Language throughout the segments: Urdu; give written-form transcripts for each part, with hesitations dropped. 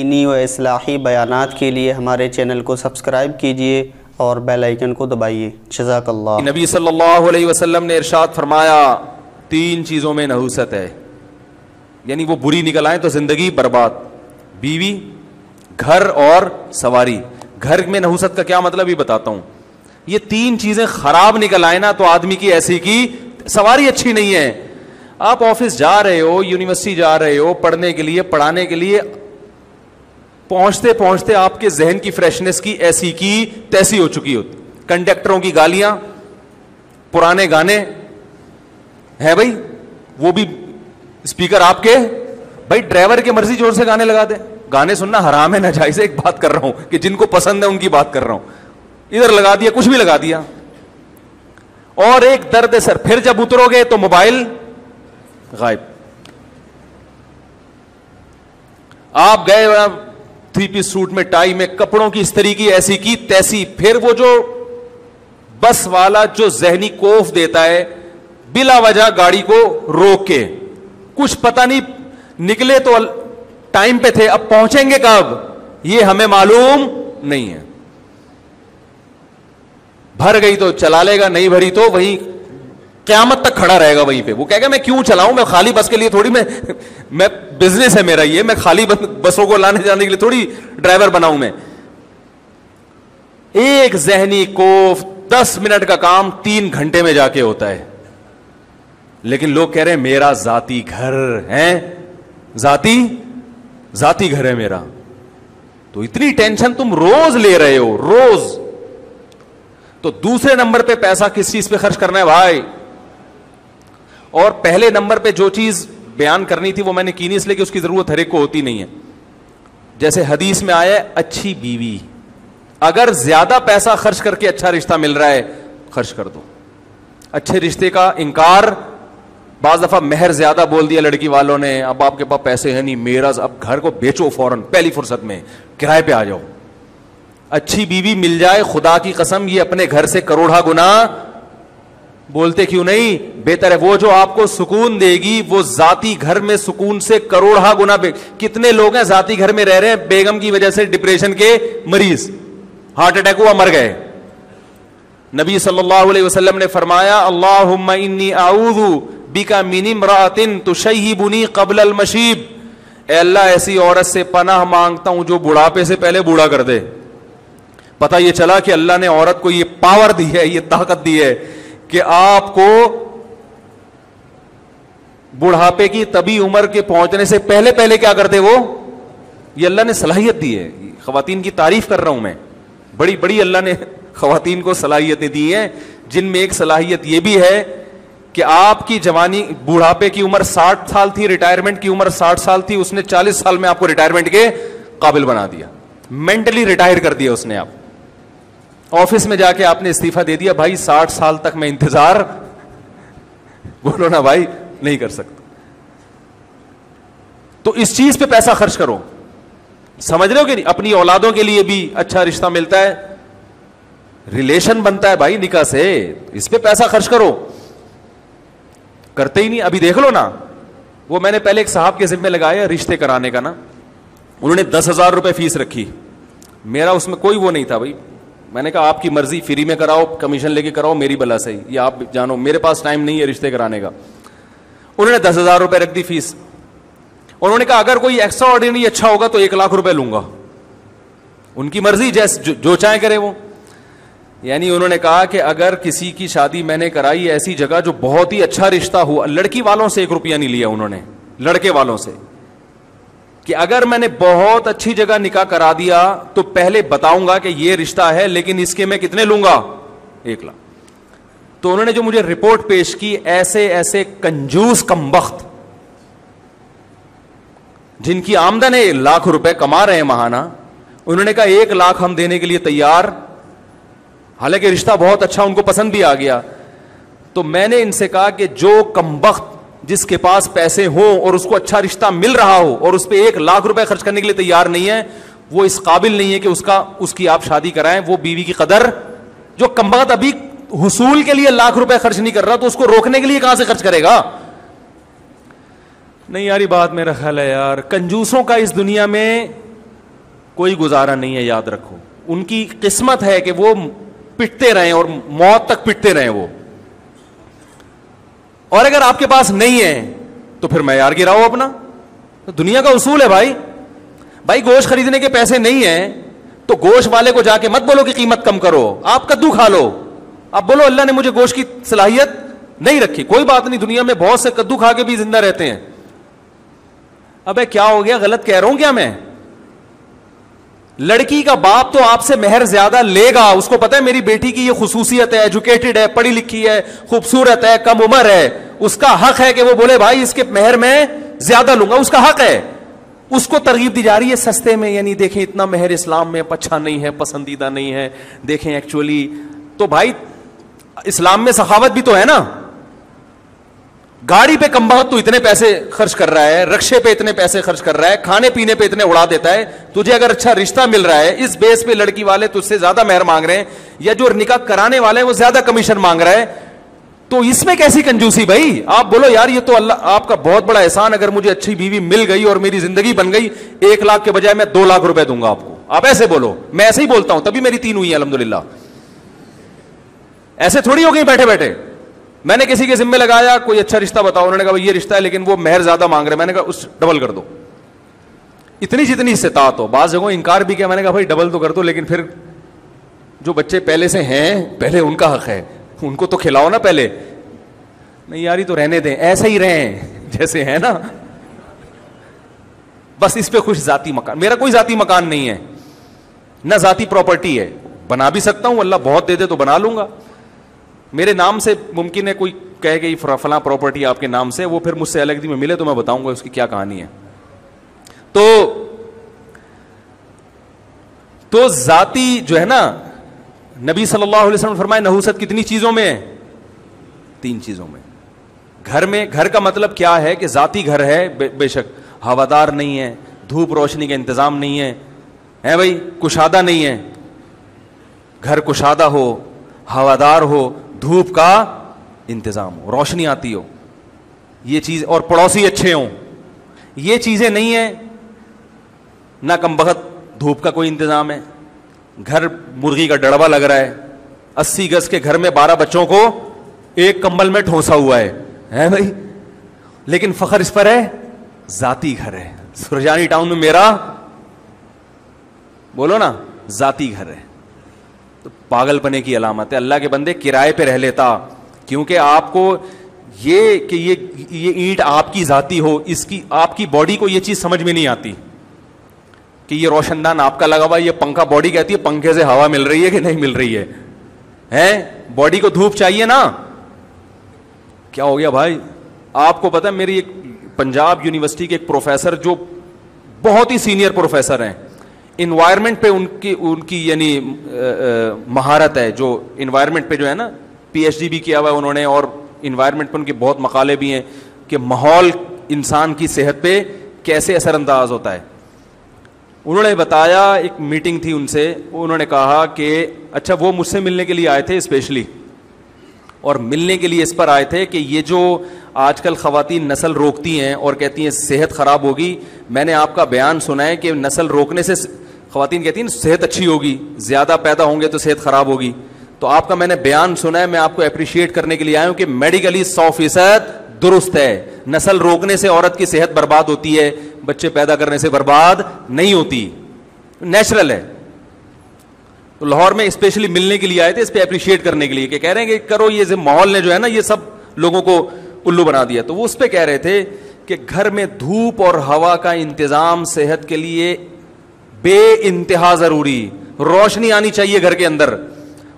دینی و اصلاحی بیانات کے لیے ہمارے چینل کو سبسکرائب کیجیے اور بیل آئیکن کو دبائیے. جزاک اللہ. نبی صلی اللہ علیہ وسلم نے ارشاد فرمایا 3 چیزوں میں نحوست ہے, یعنی وہ بری نکل آئیں تو زندگی برباد. بیوی, گھر اور سواری. گھر میں نحوست کا کیا مطلب یہ بتاتا ہوں. یہ 3 چیزیں خراب نکل آئے نا تو آدمی کی ایسی کی سواری اچھی نہیں ہے. آپ آفس جا رہے ہو, یونیورسٹی جا رہے ہو پڑھنے کے لیے, پڑھانے کے لیے, پہنچتے پہنچتے آپ کے ذہن کی فریشنس کی ایسی کی تیسی ہو چکی ہوتی. کنڈکٹروں کی گالیاں, پرانے گانے ہے بھائی, وہ بھی اسپیکر آپ کے, بھائی ڈرائیور کی مرضی جوڑ سے گانے لگا دیں. گانے سننا حرام ہے, ناجائز ہے. ایک بات کر رہا ہوں کہ جن کو پسند ہے ان کی بات کر رہا ہوں. ادھر لگا دیا, کچھ بھی لگا دیا. اور ایک درد سر, پھر جب اترو گے تو موبائل غائب. آپ گئے 3 پیس سوٹ میں, ٹائی میں, کپڑوں کی استری کی ایسی کی تیسی. پھر وہ جو بس والا جو ذہنی کوف دیتا ہے بلا وجہ گاڑی کو روک کے, کچھ پتہ نہیں نکلے تو ٹائم پہ تھے, اب پہنچیں گے کب یہ ہمیں معلوم نہیں ہے. بھر گئی تو چلا لے گا, نہیں بھری تو وہیں قیامت تک کھڑا رہے گا وہیں پہ. وہ کہے گا میں کیوں چلاؤں, میں خالی بس کے لیے تھوڑی, میں بزنس ہے میرا یہ, میں خالی بسوں کو لانے جانے کے لیے تھوڑی ڈرائیور بناؤں میں. ایک ذہنی کوف 10 منٹ کا کام 3 گھنٹے میں جا کے ہوتا ہے. لیکن لوگ کہہ رہے ہیں میرا ذاتی گھر ہے, ذاتی گھر ہے میرا. تو اتنی ٹینشن تم روز لے رہے ہو, روز. تو دوسرے نمبر پہ پیسہ کس چیز پہ خرچ کرنا ہے بھائی. اور پہلے نمبر پہ جو چیز بیان کرنی تھی وہ میں نے کی نہیں, اس لیے کہ اس کی ضرورت ہر ایک کو ہوتی نہیں ہے. جیسے حدیث میں آیا اچھی بیوی, اگر زیادہ پیسہ خرچ کر کے اچھا رشتہ مل رہا ہے خرچ کر دو. اچھے رشتے کا انکار, بعض دفعہ مہر زیادہ بول دیا لڑکی والوں نے, اب آپ کے پاس پیسے ہیں نہیں, میرا اب گھر کو بیچو فوراً پہلی فرصت میں, کرائے پہ آ جاؤ. اچھی بیوی مل جائے, خدا کی قسم یہ اپنے گھر سے کروڑا گنا, بولتے کیوں نہیں, بہتر ہے. وہ جو آپ کو سکون دے گی وہ ذاتی گھر میں سکون سے کروڑا گنا. کتنے لوگ ہیں ذاتی گھر میں رہ رہے ہیں, بیگم کی وجہ سے ڈپریشن کے مریض, ہارٹ اٹیک ہوا مر گئے. نبی صلی اللہ علیہ وسلم نے فرمایا اللہم انی اعوذ بک من امرأۃ تشیبنی قبل المشیب, اے اللہ ایسی عورت سے پناہ مانگتا ہوں جو بڑھاپے سے پہلے بوڑھا کر دے. پتہ یہ چلا کہ اللہ نے عورت کو یہ پاور دی ہے, یہ طاقت دی ہے کہ آپ کو بڑھاپے کی طبی عمر کے پہنچنے سے پہلے کیا کر دے وہ, یہ اللہ نے صلاحیت دی ہے. خواتین کی تعریف کر رہا ہوں میں, بڑی بڑی اللہ نے خواتین کو صلاحیتیں دی ہیں, جن میں ایک صلاحیت یہ بھی ہے کہ آپ کی جوانی, بڑھاپے کی عمر 60 سال تھی, ریٹائرمنٹ کی عمر 60 سال تھی, اس نے 40 سال میں آپ کو ریٹائرمنٹ کے قابل بنا دیا, مینٹلی ریٹائر کر دیا اس نے. آپ آفس میں جا کے آپ نے استعفیٰ دے دیا, بھائی 60 سال تک میں انتظار, بولو نا بھائی, نہیں کر سکتا. تو اس چیز پہ پیسہ خرچ کرو, سمجھ رہے ہو کہ نہیں. اپنی اولادوں کے لیے بھی اچھا رشتہ ملتا ہے, ریلیشن بنتا ہے بھائی نکاح سے, اس پہ پیسہ خرچ کرو. کرتے ہی نہیں. ابھی دیکھ لو نا, وہ میں نے پہلے ایک صاحب کے ذمہ لگایا رشتے کرانے کا نا, انہوں نے 10,000 روپے فیس رکھی. میرا اس میں کوئی وہ نہیں تھا بھائی, میں نے کہا آپ کی مرضی, فری میں کراؤ, کمیشن لے کے کراؤ, میری بلا سے, یہ آپ جانو, میرے پاس ٹائم نہیں ہے رشتے کرانے کا. انہوں نے 10,000 روپے رکھ دی فیس. انہوں نے کہا اگر کوئی ایکسٹرا آرڈینری اچھا ہوگا تو 1,00,000 روپے لوں گا. ان کی مرضی, جیسے جو چاہے کرے وہ. یعنی انہوں نے کہا کہ اگر کسی کی شادی میں نے کرائی ایسی جگہ جو بہت ہی اچھا رشتہ ہوا, لڑکی والوں سے 1 روپیہ نہیں لیا انہوں نے, لڑکے والوں سے, کہ اگر میں نے بہت اچھی جگہ نکاح کرا دیا تو پہلے بتاؤں گا کہ یہ رشتہ ہے, لیکن اس کے میں کتنے لوں گا, 1,00,000. تو انہوں نے جو مجھے رپورٹ پیش کی, ایسے کنجوس کمبخت جن کی آمدن ہے 1,00,000 روپے کما رہے ہیں ماہانہ, انہوں نے کہا 1,00,000 ہم دینے کے لیے تیار, حالانکہ رشتہ بہت اچھا, ان کو پسند بھی آ گیا. تو میں نے ان سے کہا کہ جو کمبخت جس کے پاس پیسے ہوں اور اس کو اچھا رشتہ مل رہا ہو اور اس پہ 1,00,000 روپے خرچ کرنے کے لیے تیار نہیں ہے, وہ اس قابل نہیں ہے کہ اس کی آپ شادی کرائیں. وہ بیوی کی قدر, جو کمبخت ابھی حصول کے لیے 1,00,000 روپے خرچ نہیں کر رہا تو اس کو روکنے کے لیے کہاں سے خرچ کرے گا. نہیں یاری بات میرا خیال ہے یار, کنجوسوں کا اس دنیا میں کوئی گزارا نہیں ہے. یاد رکھو ان کی قسمت ہے کہ وہ پٹتے رہیں اور موت تک پٹتے رہیں وہ. اور اگر آپ کے پاس نہیں ہے تو پھر معیار گراؤ اپنا. تو دنیا کا اصول ہے بھائی گوشت خریدنے کے پیسے نہیں ہیں تو گوشت والے کو جا کے مت بولو کہ قیمت کم کرو, آپ کدو کھا لو. آپ بولو اللہ نے مجھے گوشت کی صلاحیت نہیں رکھی, کوئی بات نہیں, دنیا میں بہت سے کدو کھا کے بھی زندہ رہتے ہیں. ابے کیا ہو گیا, غلط کہہ رہا ہوں کیا میں؟ لڑکی کا باپ تو آپ سے مہر زیادہ لے گا, اس کو پتا ہے میری بیٹی کی یہ خصوصیت ہے, ایجوکیٹڈ ہے, پڑھی لکھی ہے, خوبصورت ہے, کم عمر ہے, اس کا حق ہے کہ وہ بولے بھائی اس کے مہر میں زیادہ لوں گا, اس کا حق ہے. اس کو ترغیب دی جا رہی ہے سستے میں, یعنی دیکھیں اتنا مہر اسلام میں اچھا نہیں ہے, پسندیدہ نہیں ہے, دیکھیں ایکچولی. تو بھائی اسلام میں سخاوت بھی تو ہے نا. گاڑی پہ کم بخت تو اتنے پیسے خرچ کر رہا ہے, رکشے پہ اتنے پیسے خرچ کر رہا ہے, کھانے پینے پہ اتنے اڑا دیتا ہے, تجھے اگر اچھا رشتہ مل رہا ہے اس بیس پہ لڑکی والے تجھ سے زیادہ مہر مانگ رہے ہیں, یا جو نکاح کرانے والے ہیں وہ زیادہ کمیشن مانگ رہا ہے, تو اس میں کیسی کنجوسی بھائی؟ آپ بولو یار یہ تو اللہ آپ کا بہت بڑا احسان, اگر مجھے اچھی بیوی مل گئی اور میری زندگی بن گئی, 1 لاکھ کے بجائے میں 2 لاکھ روپے دوں گا آپ کو. آپ ایسے بولو, میں ایسے ہی بولتا ہوں, تبھی میری 3 ہوئی ہیں الحمدللہ. ایسے تھوڑی ہو گئی بیٹھے بیٹھے. میں نے کسی کے ذمہ لگایا کوئی اچھا رشتہ بتاؤ, انہوں نے کہا یہ رشتہ ہے لیکن وہ مہر زیادہ مانگ رہے ہیں. میں نے کہا اس ڈبل کر دو, اتنی جتنی استطاعت ہو. بعض جگہوں انکار بھی کیا, میں نے کہا بھائی ڈبل تو کر دو, لیکن پھر جو بچے پہلے سے ہیں پہلے ان کا حق ہے, ان کو تو کھلاؤ نا پہلے. نہیں یار یہ تو رہنے دیں, ایسے ہی رہیں جیسے ہے نا. بس اس پہ خوش. ذاتی مکان, میرا کوئی ذاتی مکان نہیں ہے, نہ ذاتی پراپرٹی ہے. بنا بھی سکتا ہوں, اللہ بہت دے دے تو بنا لوں گا. میرے نام سے ممکن ہے کوئی کہے کہ فلاں پراپرٹی آپ کے نام سے, وہ پھر مجھ سے الگ میں ملے تو میں بتاؤں گا اس کی کیا کہانی ہے. تو ذاتی جو ہے نا, نبی صلی اللہ علیہ وسلم فرمائے نحوست کتنی چیزوں میں ہے؟ 3 چیزوں میں. گھر میں, گھر کا مطلب کیا ہے کہ ذاتی گھر ہے, بے شک ہوادار نہیں ہے, دھوپ روشنی کا انتظام نہیں ہے بھائی, کشادہ نہیں ہے. گھر کشادہ ہو, ہوادار ہو, دھوپ کا انتظام ہو, روشنی آتی ہو, یہ چیز, اور پڑوسی اچھے ہوں. یہ چیزیں نہیں ہیں, نہ کم بخت دھوپ کا کوئی انتظام ہے, گھر مرغی کا ڈڑبا لگ رہا ہے, 80 گز کے گھر میں 12 بچوں کو ایک کمبل میں ٹھونسا ہوا ہے بھائی, لیکن فخر اس پر ہے ذاتی گھر ہے. سرجانی ٹاؤن میں میرا, بولو نا, ذاتی گھر ہے. تو پاگل پنے کی علامت ہے. اللہ کے بندے کرائے پہ رہ لیتا, کیونکہ آپ کو یہ کہ یہ اینٹ آپ کی ذاتی ہو, اس کی آپ کی باڈی کو یہ چیز سمجھ میں نہیں آتی کہ یہ روشن دان آپ کا لگا ہوا, یہ پنکھا, باڈی کہتی ہے پنکھے سے ہوا مل رہی ہے کہ نہیں مل رہی ہے, باڈی کو دھوپ چاہیے نا. کیا ہو گیا بھائی؟ آپ کو پتا ہے میری ایک پنجاب یونیورسٹی کے ایک پروفیسر جو بہت ہی سینئر پروفیسر ہیں, انوائرمنٹ پہ ان کی یعنی مہارت ہے, جو انوائرمنٹ پہ جو ہے نا PhD بھی کیا ہوا ہے انہوں نے, اور انوائرمنٹ پہ ان کے بہت مقالے بھی ہیں کہ ماحول انسان کی صحت پہ کیسے اثر انداز ہوتا ہے. انہوں نے بتایا, ایک میٹنگ تھی ان سے, انہوں نے کہا کہ اچھا وہ مجھ سے ملنے کے لیے آئے تھے اسپیشلی, اور ملنے کے لیے اس پر آئے تھے کہ یہ جو آج کل خواتین نسل روکتی ہیں اور کہتی ہیں صحت خراب ہوگی, میں نے آپ کا بیان سنا ہے کہ نسل روکنے سے خواتین کہتی ہیں صحت اچھی ہوگی, زیادہ پیدا ہوں گے تو صحت خراب ہوگی. تو آپ کا میں نے بیان سنا ہے, میں آپ کو اپریشیٹ کرنے کے لیے آیا ہوں کہ میڈیکلی 100% درست ہے. نسل روکنے سے عورت کی صحت برباد ہوتی ہے, بچے پیدا کرنے سے برباد نہیں ہوتی, نیچرل ہے. تو لاہور میں اسپیشلی ملنے کے لیے آئے تھے, اس پہ اپریشیٹ کرنے کے لیے کہ کہہ رہے ہیں کہ کرو, یہ ماحول نے جو ہے نا یہ سب لوگوں کو الو بنا دیا. تو وہ اس پہ کہہ رہے تھے کہ گھر میں دھوپ اور ہوا کا انتظام صحت کے لیے بے انتہا ضروری, روشنی آنی چاہیے گھر کے اندر.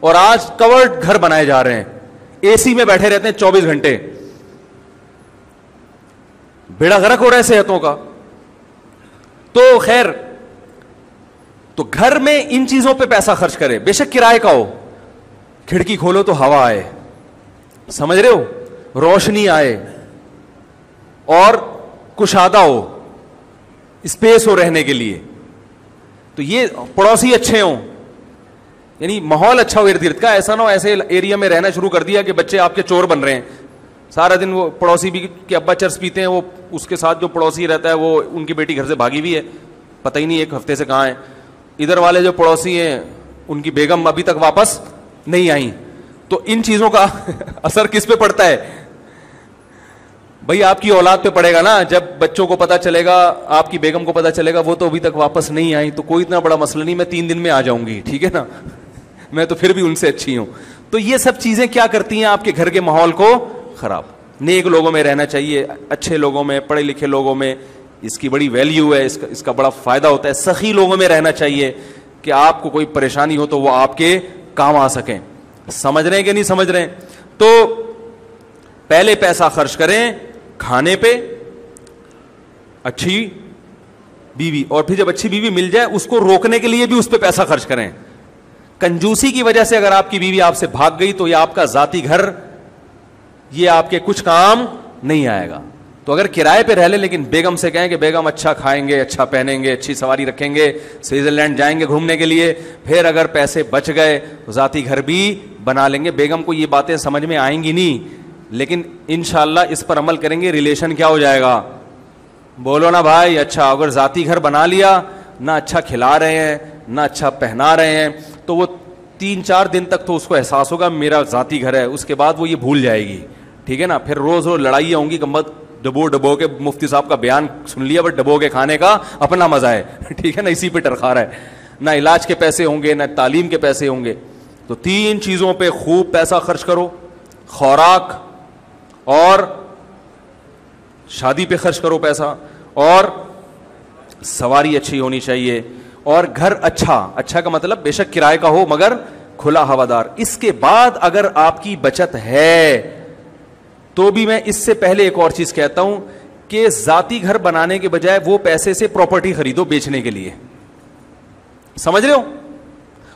اور آج کورڈ گھر بنائے جا رہے ہیں, AC میں بیٹھے رہتے ہیں 24 گھنٹے, بیڑا غرق ہو رہا ہے صحتوں کا. تو خیر, تو گھر میں ان چیزوں پہ پیسہ خرچ کرے, بے شک کرائے کا ہو, کھڑکی کھولو تو ہوا آئے, سمجھ رہے ہو, روشنی آئے, اور کشادہ ہو, اسپیس ہو رہنے کے لیے. تو یہ پڑوسی اچھے ہوں, یعنی ماحول اچھا ہو ارد گرد کا, ایسا نہ ہو ایسے ایریا میں رہنا شروع کر دیا کہ بچے آپ کے چور بن رہے ہیں. سارا دن وہ پڑوسی بھی کہ ابا چرس پیتے ہیں, وہ اس کے ساتھ جو پڑوسی رہتا ہے وہ ان کی بیٹی گھر سے بھاگی ہوئی ہے, پتہ ہی نہیں ایک ہفتے سے کہاں ہے, ادھر والے جو پڑوسی ہیں ان کی بیگم ابھی تک واپس نہیں آئی. تو ان چیزوں کا اثر کس پہ پڑتا ہے بھائی؟ آپ کی اولاد پہ پڑے گا نا. جب بچوں کو پتا چلے گا, آپ کی بیگم کو پتا چلے گا وہ تو ابھی تک واپس نہیں آئی, تو کوئی اتنا بڑا مسئلہ نہیں, میں 3 دن میں آ جاؤں گی, ٹھیک ہے نا, میں تو پھر بھی ان سے اچھی ہوں. تو یہ سب چیزیں کیا کرتی ہیں آپ کے گھر کے ماحول کو خراب. نیک لوگوں میں رہنا چاہیے, اچھے لوگوں میں, پڑھے لکھے لوگوں میں, اس کی بڑی ویلیو ہے, اس کا بڑا فائدہ ہوتا ہے. سخی لوگوں میں رہنا چاہیے کہ آپ کو کوئی پریشانی ہو تو وہ آپ کے کام آ سکیں. سمجھ رہے ہیں کہ نہیں سمجھ رہے ہیں؟ تو پہلے پیسہ خرچ کریں کھانے پہ, اچھی بیوی, اور پھر جب اچھی بیوی مل جائے اس کو روکنے کے لیے بھی اس پہ پیسہ خرچ کریں. کنجوسی کی وجہ سے اگر آپ کی بیوی آپ سے بھاگ گئی تو یہ آپ کا ذاتی گھر, یہ آپ کے کچھ کام نہیں آئے گا. تو اگر کرائے پہ رہ لیں لیکن بیگم سے کہیں کہ بیگم اچھا کھائیں گے, اچھا پہنیں گے, اچھی سواری رکھیں گے, سوئٹزرلینڈ جائیں گے گھومنے کے لیے, پھر اگر پیسے بچ گئے تو ذاتی گھر بھی بنا لیں گے. بیگم کو یہ باتیں سمجھ میں آئیں گی نہیں, لیکن انشاءاللہ اس پر عمل کریں گے, ریلیشن کیا ہو جائے گا؟ بولو نا بھائی. اچھا اگر ذاتی گھر بنا لیا, نہ اچھا کھلا رہے ہیں نہ اچھا پہنا رہے ہیں, تو وہ 3-4 دن تک تو اس کو احساس ہوگا میرا ذاتی گھر ہے, اس کے بعد وہ یہ بھول جائے گی, ٹھیک ہے نا. پھر روز روز لڑائیاں ہوں گی, کمبت ڈبو کے مفتی صاحب کا بیان سن لیا, بٹ ڈبو کے کھانے کا اپنا مزہ ہے, ٹھیک ہے نا, اسی پہ ٹرخا رہا ہے. نہ علاج کے پیسے ہوں گے, نہ تعلیم کے پیسے ہوں گے. تو 3 چیزوں پہ خوب پیسہ خرچ کرو, خوراک اور شادی پہ خرچ کرو پیسہ, اور سواری اچھی ہونی چاہیے, اور گھر اچھا کا مطلب بے شک کرائے کا ہو مگر کھلا ہوادار. اس کے بعد اگر آپ کی بچت ہے تو بھی میں اس سے پہلے ایک اور چیز کہتا ہوں کہ ذاتی گھر بنانے کے بجائے وہ پیسے سے پراپرٹی خریدو بیچنے کے لیے. سمجھ رہے ہو؟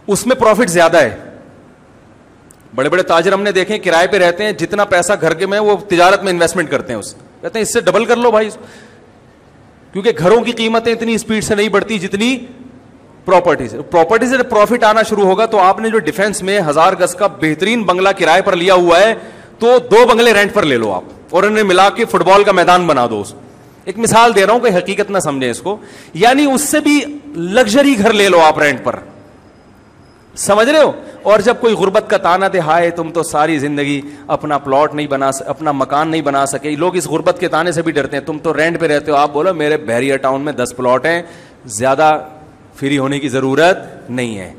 اس میں پروفٹ زیادہ ہے. بڑے بڑے تاجر ہم نے دیکھے کرائے پہ رہتے ہیں, جتنا پیسہ گھر کے میں وہ تجارت میں انویسٹمنٹ کرتے ہیں, کہتے ہیں اس سے ڈبل کر لو بھائی, کیونکہ گھروں کی قیمتیں اتنی اسپیڈ سے نہیں بڑھتی جتنی پراپرٹی سے پروفٹ آنا شروع ہوگا. تو آپ نے جو ڈیفینس میں 1000 گز کا بہترین بنگلہ کرائے پر لیا ہوا ہے, تو 2 بنگلے رینٹ پر لے لو آپ, اور انہیں ملا کے فٹ بال کا میدان بنا دو. ایک مثال دے رہا ہوں کہ حقیقت نہ سمجھیں اس کو, یعنی اس سے بھی لگژری گھر لے لو آپ رینٹ پر. سمجھ رہے ہو؟ اور جب کوئی غربت کا تانا دے, ہائے تم تو ساری زندگی اپنا پلاٹ نہیں بنا اپنا مکان نہیں بنا سکے, لوگ اس غربت کے تانے سے بھی ڈرتے ہیں, تم تو رینٹ پہ رہتے ہو. آپ بولو میرے بحریہ ٹاؤن میں 10 پلاٹ ہیں, زیادہ فری ہونے کی ضرورت نہیں ہے,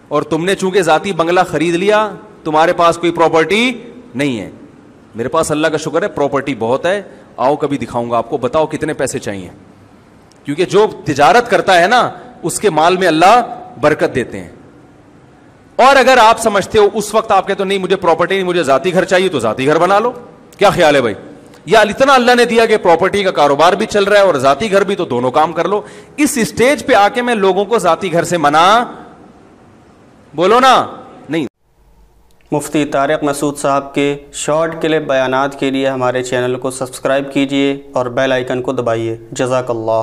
اور تم نے چونکہ ذاتی بنگلہ خرید لیا, تمہارے پاس کوئی پراپرٹی نہیں ہے. میرے پاس اللہ کا شکر ہے پراپرٹی بہت ہے, آؤ کبھی دکھاؤں گا آپ کو, بتاؤ کتنے پیسے چاہیے, کیونکہ جو تجارت کرتا ہے نا اس کے مال میں اللہ برکت دیتے ہیں. اور اگر آپ سمجھتے ہو اس وقت آپ کہتے ہو نہیں مجھے پراپرٹی نہیں, مجھے ذاتی گھر چاہیے, تو ذاتی گھر بنا لو. کیا خیال ہے بھائی؟ یا اتنا اللہ نے دیا کہ پراپرٹی کا کاروبار بھی چل رہا ہے اور ذاتی گھر بھی, تو دونوں کام کر لو. اس اسٹیج پہ آ کے میں لوگوں کو ذاتی گھر سے منع بولو نا نہیں. مفتی طارق مسعود صاحب کے شارٹ کلپ بیانات کے لیے ہمارے چینل کو سبسکرائب کیجیے اور بیل آئیکن کو دبائیے. جزاک اللہ.